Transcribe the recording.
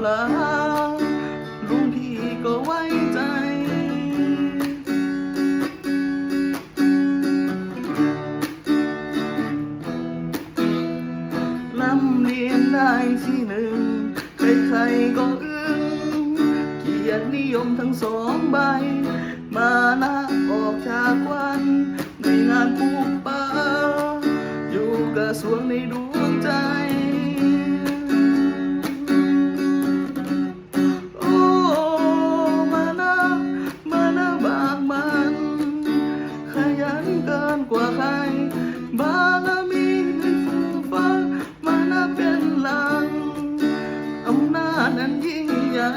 ลาลุงพี่ก็ไว้ใจร่ำเรียนได้ที่หนึ่งใครๆก็อึ้งเกียรตินิยมทั้งสองใบมานะออกจากวันในงานปูป้าอยู่กระทรวงในดวงใจโอ้มานะบากมันขยันเกินกว่าใครบารมีในฟูฟ้ามานะเป็นหลังอำนาจนั้นยิ่งใหญ่